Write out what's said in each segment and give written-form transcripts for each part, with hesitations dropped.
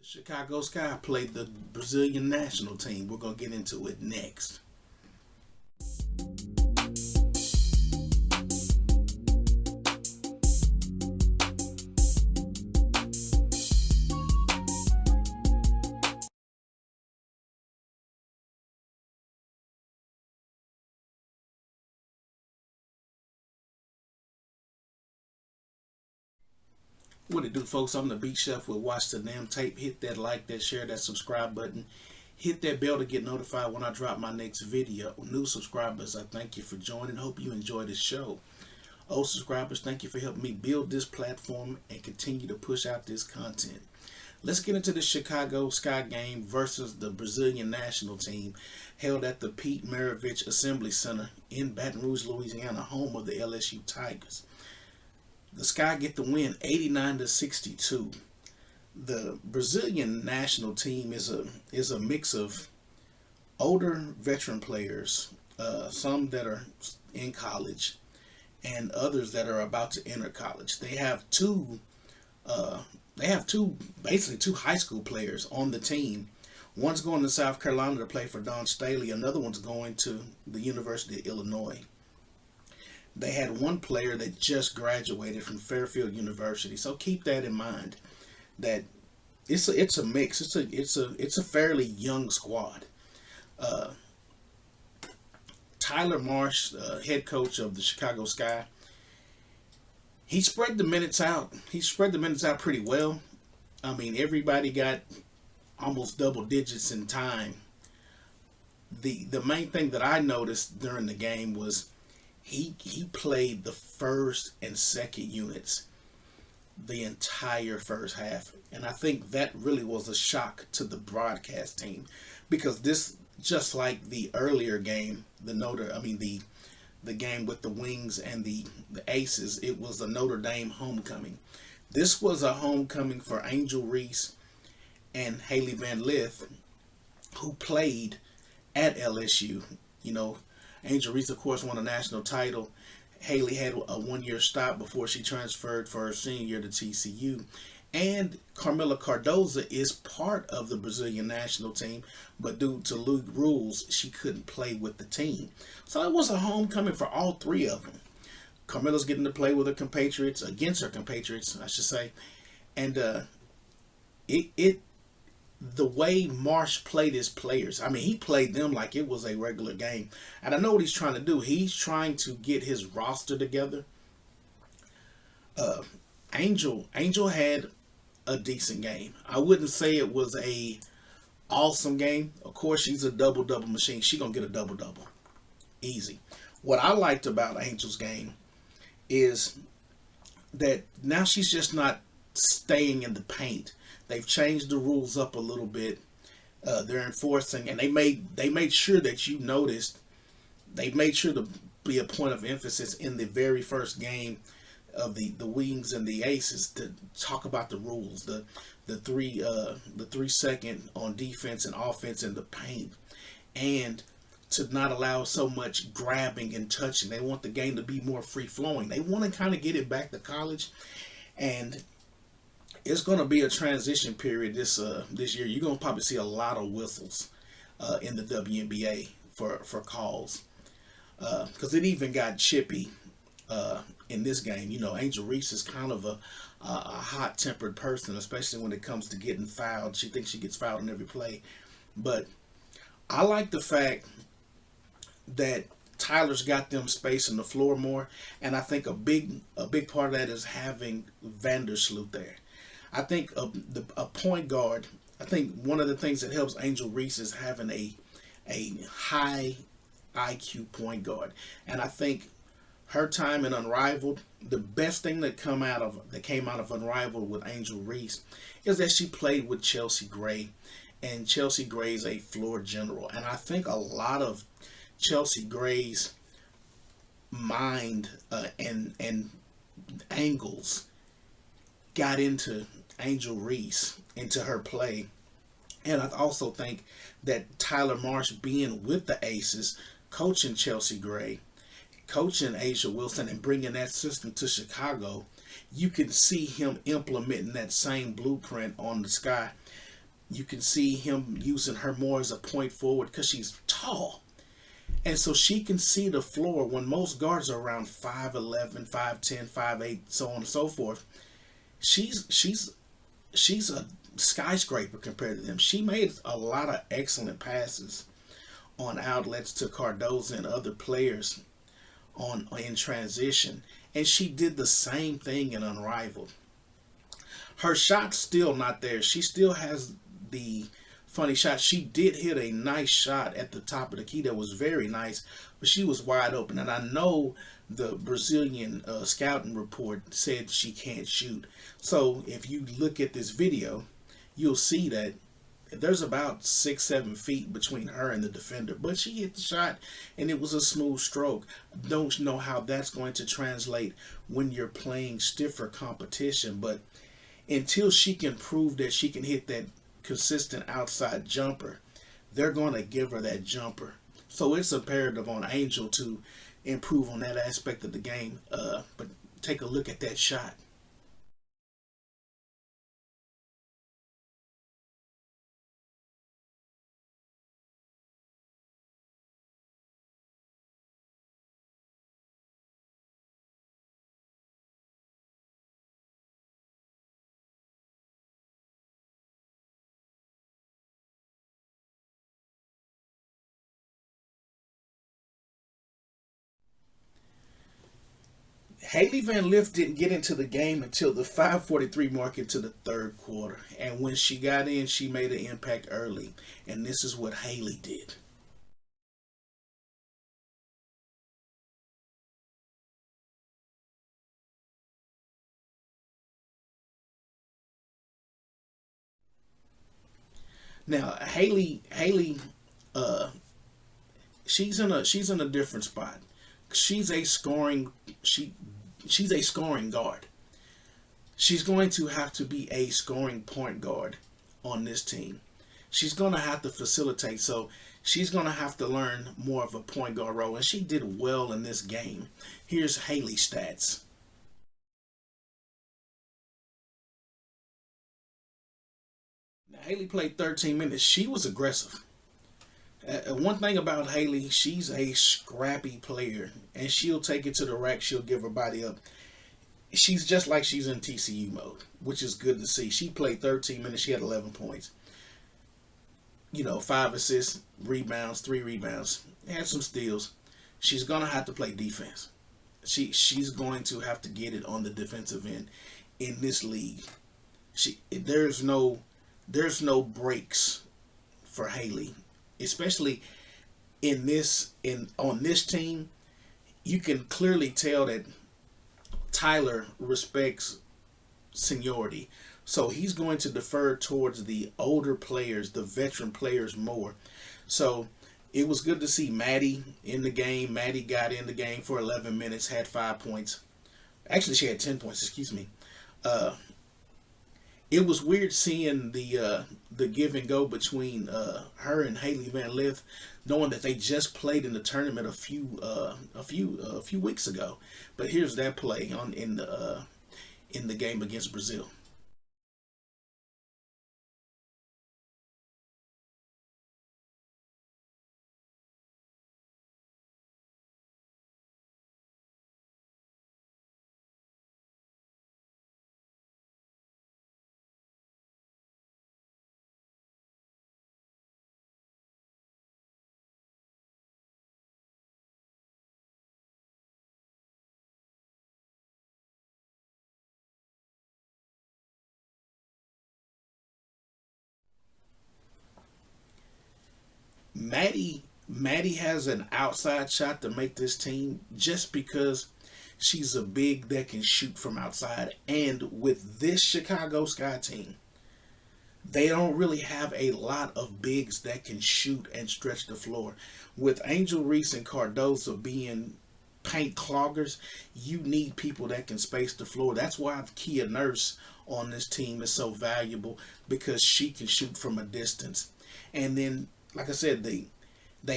Chicago Sky played the Brazilian national team. We're going to get into it next. What it do, folks? I'm the Beat Chef. We'll watch the damn tape. Hit that like, that share, that subscribe button. Hit that bell to get notified when I drop my next video. New subscribers, I thank you for joining. Hope you enjoy this show. Old subscribers, thank you for helping me build this platform and continue to push out this content. Let's get into the Chicago Sky game versus the Brazilian national team held at the Maravich Assembly Center in Baton Rouge, Louisiana, home of the LSU Tigers. The Sky get the win 89-62. The Brazilian national team is a mix of older veteran players, some that are in college, and others that are about to enter college. They have basically two high school players on the team. One's going to South Carolina to play for T.U.S.S.L.E. Another one's going to the University of Illinois. They had one player that just graduated from Fairfield University, so keep that in mind. That it's a mix. It's a fairly young squad. Tyler Marsh, head coach of the Chicago Sky, he spread the minutes out. He spread the minutes out pretty well. I mean, everybody got almost double digits in time. The main thing that I noticed during the game was he played the first and second units the entire first half, and I think that really was a shock to the broadcast team, because this, just like the earlier game, the game with the Wings and the Aces, it was a Notre Dame homecoming. This was a homecoming for Angel Reese and Hailey Van Lith, who played at LSU. You know, Angel Reese, of course, won a national title. Hailey had a one-year stop before she transferred for her senior year to TCU. And Carmela Cardoza is part of the Brazilian national team, but due to league rules, she couldn't play with the team. So it was a homecoming for all three of them. Carmela's getting to play with her compatriots, against her compatriots, I should say. And the way Marsh played his players, I mean, he played them like it was a regular game. And I know what he's trying to do. He's trying to get his roster together. Angel had a decent game. I wouldn't say it was a awesome game. Of course, she's a double-double machine. She's going to get a double-double. Easy. What I liked about Angel's game is that now she's just not staying in the paint. They've changed the rules up a little bit. They're enforcing, and they made sure that you noticed. They made sure to be a point of emphasis in the very first game of the Wings and the Aces to talk about the rules, the 3 second on defense and offense in the paint, and to not allow so much grabbing and touching. They want the game to be more free flowing. They want to kind of get it back to college, and it's going to be a transition period this year. You're going to probably see a lot of whistles in the WNBA for calls, because it even got chippy in this game. You know, Angel Reese is kind of a hot-tempered person, especially when it comes to getting fouled. She thinks she gets fouled in every play. But I like the fact that Tyler's got them spacing the floor more, and I think a big part of that is having Vandersloot there. I think a point guard, I think one of the things that helps Angel Reese is having a high IQ point guard. And I think her time in Unrivaled, the best thing that came out of Unrivaled with Angel Reese is that she played with Chelsea Gray, and Chelsea Gray is a floor general. And I think a lot of Chelsea Gray's mind and angles got into Angel Reese, into her play. And I also think that Tyler Marsh being with the Aces, coaching Chelsea Gray, coaching A'ja Wilson, and bringing that system to Chicago, you can see him implementing that same blueprint on the Sky. You can see him using her more as a point forward because she's tall. And so she can see the floor when most guards are around 5'11", 5'10", 5'8", so on and so forth. She's she's she's a skyscraper compared to them. She made a lot of excellent passes on outlets to Cardoza and other players on in transition, and she did the same thing in Unrivaled. Her shot's still not there. She still has the funny shot. She did hit a nice shot at the top of the key that was very nice, but she was wide open. And I know the Brazilian scouting report said she can't shoot. So if you look at this video, you'll see that there's about 6-7 feet between her and the defender, but she hit the shot and it was a smooth stroke. Don't know how that's going to translate when you're playing stiffer competition, but until she can prove that she can hit that consistent outside jumper, they're going to give her that jumper. So it's imperative on Angel to improve on that aspect of the game. But take a look at that shot. Hailey Van Lith didn't get into the game until the 5:43 mark into the third quarter. And when she got in, she made an impact early. And this is what Hailey did. Now, Hailey, uh, she's in a different spot. She's a scoring she she's a scoring guard. She's going to have to be a scoring point guard on this team. She's going to have to facilitate, so she's going to have to learn more of a point guard role, and she did well in this game. Here's Hailey's stats. Now, Hailey played 13 minutes. She was aggressive. One thing about Hailey, she's a scrappy player, and she'll take it to the rack. She'll give her body up. She's just like she's in TCU mode, which is good to see. She played 13 minutes. She had 11 points. 5 assists, rebounds, 3 rebounds, had some steals. She's gonna have to play defense. She's going to have to get it on the defensive end in this league. There's no breaks for Hailey, especially in on this team. You can clearly tell that Tyler respects seniority. So he's going to defer towards the older players, the veteran players more. So it was good to see Maddie in the game. Maddie got in the game for 11 minutes, had 5 points. Actually, she had 10 points, excuse me. Uh, it was weird seeing the give and go between her and Hailey Van Lith, knowing that they just played in the tournament a few weeks ago. But here's that play on in the game against Brazil. Maddie has an outside shot to make this team just because she's a big that can shoot from outside. And with this Chicago Sky team, they don't really have a lot of bigs that can shoot and stretch the floor. With Angel Reese and Cardoza being paint cloggers, you need people that can space the floor. That's why Kia Nurse on this team is so valuable because she can shoot from a distance. And then, like I said, they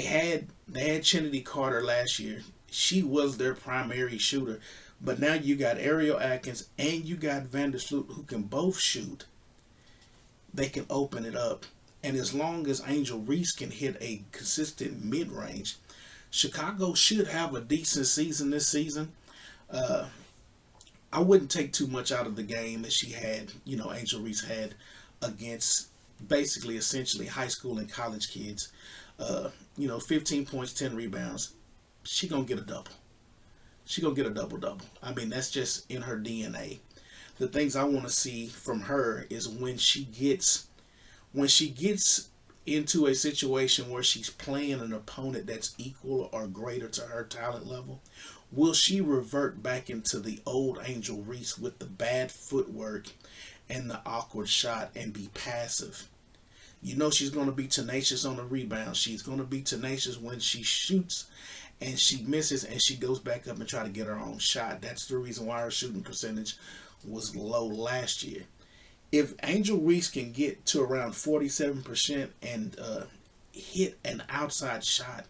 had Trinity Carter last year. She was their primary shooter, but now you got Ariel Atkins and you got Vandersloot who can both shoot. they can open it up. And as long as Angel Reese can hit a consistent mid range, Chicago should have a decent season this season. Uh, I wouldn't take too much out of the game that she had, Angel Reese had against basically essentially high school and college kids. 15 points, 10 rebounds. She gonna get a double. She gonna get a double double. I mean, that's just in her DNA. The things I want to see from her is when she gets into a situation where she's playing an opponent that's equal or greater to her talent level, will she revert back into the old Angel Reese with the bad footwork and the awkward shot and be passive? She's going to be tenacious on the rebound. She's going to be tenacious when she shoots and she misses and she goes back up and try to get her own shot. That's the reason why her shooting percentage was low last year. If Angel Reese can get to around 47% and hit an outside shot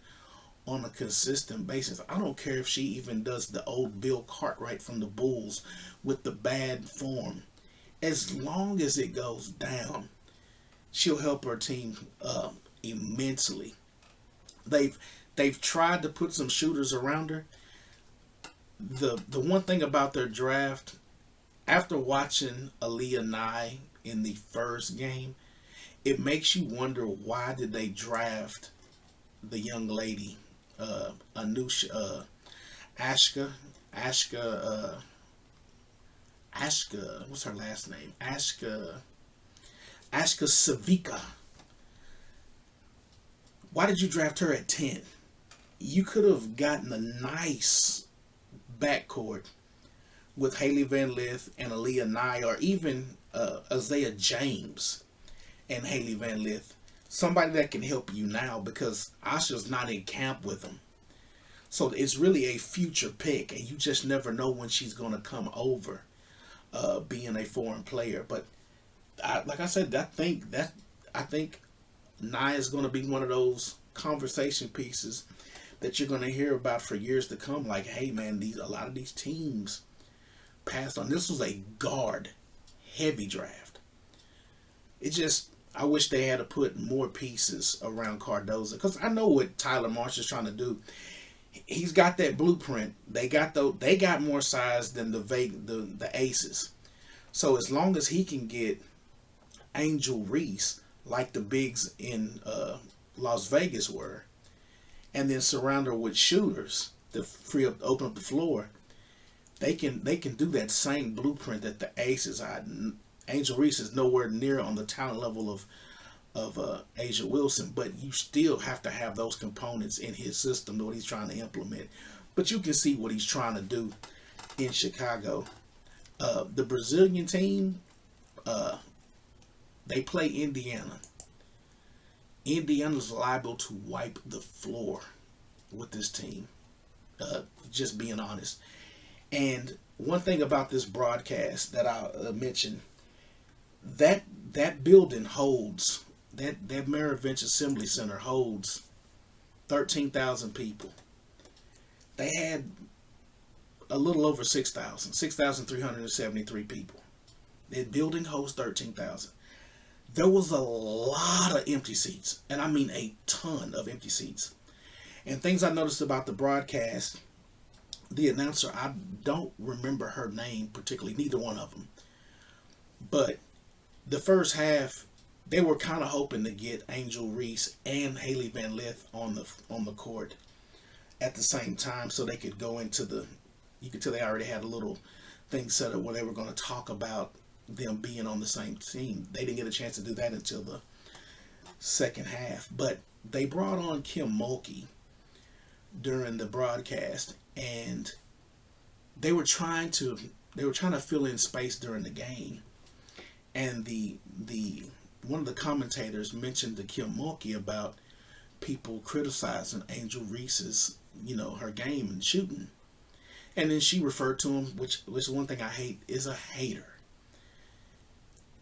on a consistent basis, I don't care if she even does the old Bill Cartwright from the Bulls with the bad form. As long as it goes down, she'll help her team immensely. They've tried to put some shooters around her. The one thing about their draft, after watching Aaliyah Nye in the first game, it makes you wonder, why did they draft the young lady, Anusha, Ashka, what's her last name? Ashka Savika. Why did you draft her at 10? You could have gotten a nice backcourt with Hailey Van Lith and Aaliyah Nye, or even Isaiah James and Hailey Van Lith. Somebody that can help you now, because Asha's not in camp with them. So it's really a future pick, and you just never know when she's going to come over, being a foreign player. But like I said, I think Nye is going to be one of those conversation pieces that you're going to hear about for years to come. Like, hey man, a lot of these teams passed on. This was a guard heavy draft. I wish they had to put more pieces around Cardoza, because I know what Tyler Marsh is trying to do. He's got that blueprint. They got more size than the Aces. So as long as he can get Angel Reese like the bigs in Las Vegas were, and then surround her with shooters to open up the floor, they can do that same blueprint that the Aces had. Angel Reese is nowhere near on the talent level of Asia Wilson, but you still have to have those components in his system, what he's trying to implement. But you can see what he's trying to do in Chicago. The Brazilian team, they play Indiana. Indiana's liable to wipe the floor with this team. Just being honest. And one thing about this broadcast that I'll mention, that building holds, that Maravich Assembly Center holds 13,000 people. They had a little over 6,373 people. That building holds 13,000. There was a lot of empty seats, and I mean a ton of empty seats. And things I noticed about the broadcast, the announcer, I don't remember her name particularly, neither one of them. But the first half, they were kind of hoping to get Angel Reese and Hailey Van Lith on the court at the same time, so they could go into you could tell they already had a little thing set up where they were going to talk about them being on the same team. They didn't get a chance to do that until the second half. But they brought on Kim Mulkey during the broadcast, and they were trying to fill in space during the game. And the one of the commentators mentioned to Kim Mulkey about people criticizing Angel Reese's, her game and shooting. And then she referred to him, which is one thing I hate, is a hater.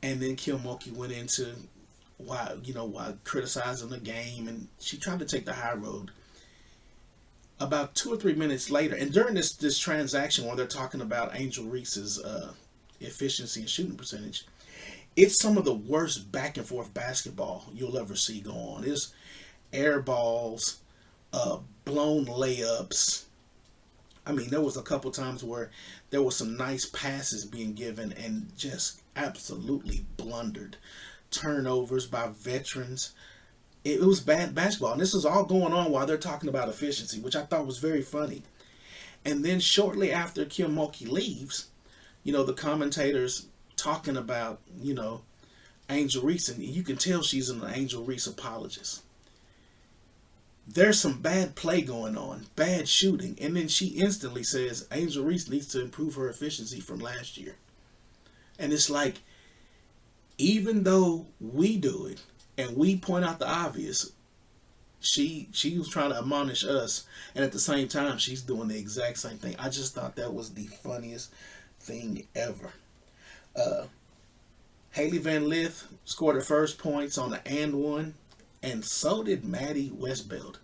And then Kim Mulkey went into why criticizing the game, and she tried to take the high road. About 2 or 3 minutes later, and during this transaction where they're talking about Angel Reese's efficiency and shooting percentage, It's some of the worst back and forth basketball you'll ever see go on. It's air balls, blown layups. I mean, there was a couple times where there was some nice passes being given and just absolutely blundered. Turnovers by veterans. It was bad basketball. And this is all going on while they're talking about efficiency, which I thought was very funny. And then shortly after Kim Mulkey leaves, the commentators talking about, Angel Reese, and you can tell she's an Angel Reese apologist. There's some bad play going on, bad shooting, and then she instantly says Angel Reese needs to improve her efficiency from last year. And it's like, even though we do it and we point out the obvious, she was trying to admonish us, and at the same time she's doing the exact same thing. I just thought that was the funniest thing ever. Hailey Van Lith scored her first points on the and one, and so did Maddie Westbeld.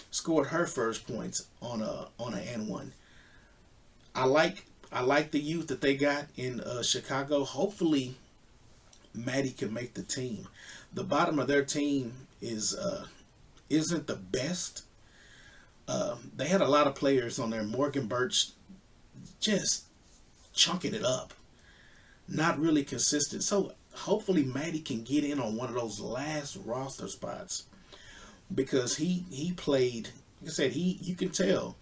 Scored her first points on a and one. I like the youth that they got in Chicago. Hopefully, Maddie can make the team. The bottom of their team isn't the best. They had a lot of players on there. Morgan Birch just chunking it up, not really consistent. So hopefully Maddie can get in on one of those last roster spots, because he played. Like I said, you can tell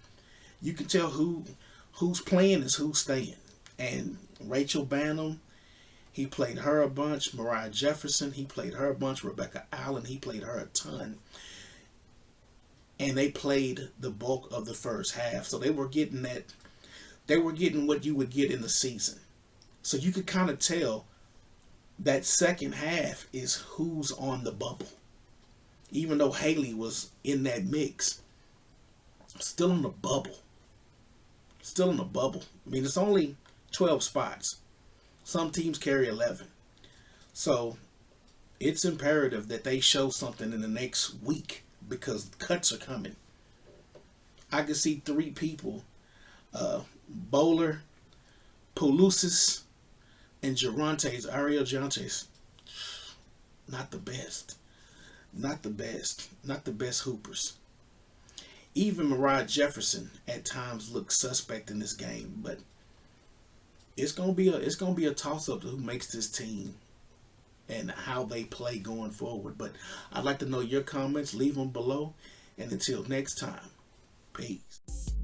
who's playing is who's staying. And Rachel Banham, he played her a bunch. Mariah Jefferson, he played her a bunch. Rebecca Allen, he played her a ton. And they played the bulk of the first half, so they were getting that. They were getting what you would get in the season. So you could kind of tell that second half is who's on the bubble. Even though Hailey was in that mix, still in the bubble. Still in the bubble. I mean, it's only 12 spots. Some teams carry 11. So it's imperative that they show something in the next week, because cuts are coming. I can see three people, Bowler, Pelusis, and Ariel Gerontes. Not the best. Not the best. Not the best hoopers. Even Mariah Jefferson at times looks suspect in this game, but it's gonna be a toss up to who makes this team and how they play going forward. But I'd like to know your comments. Leave them below. And until next time, peace.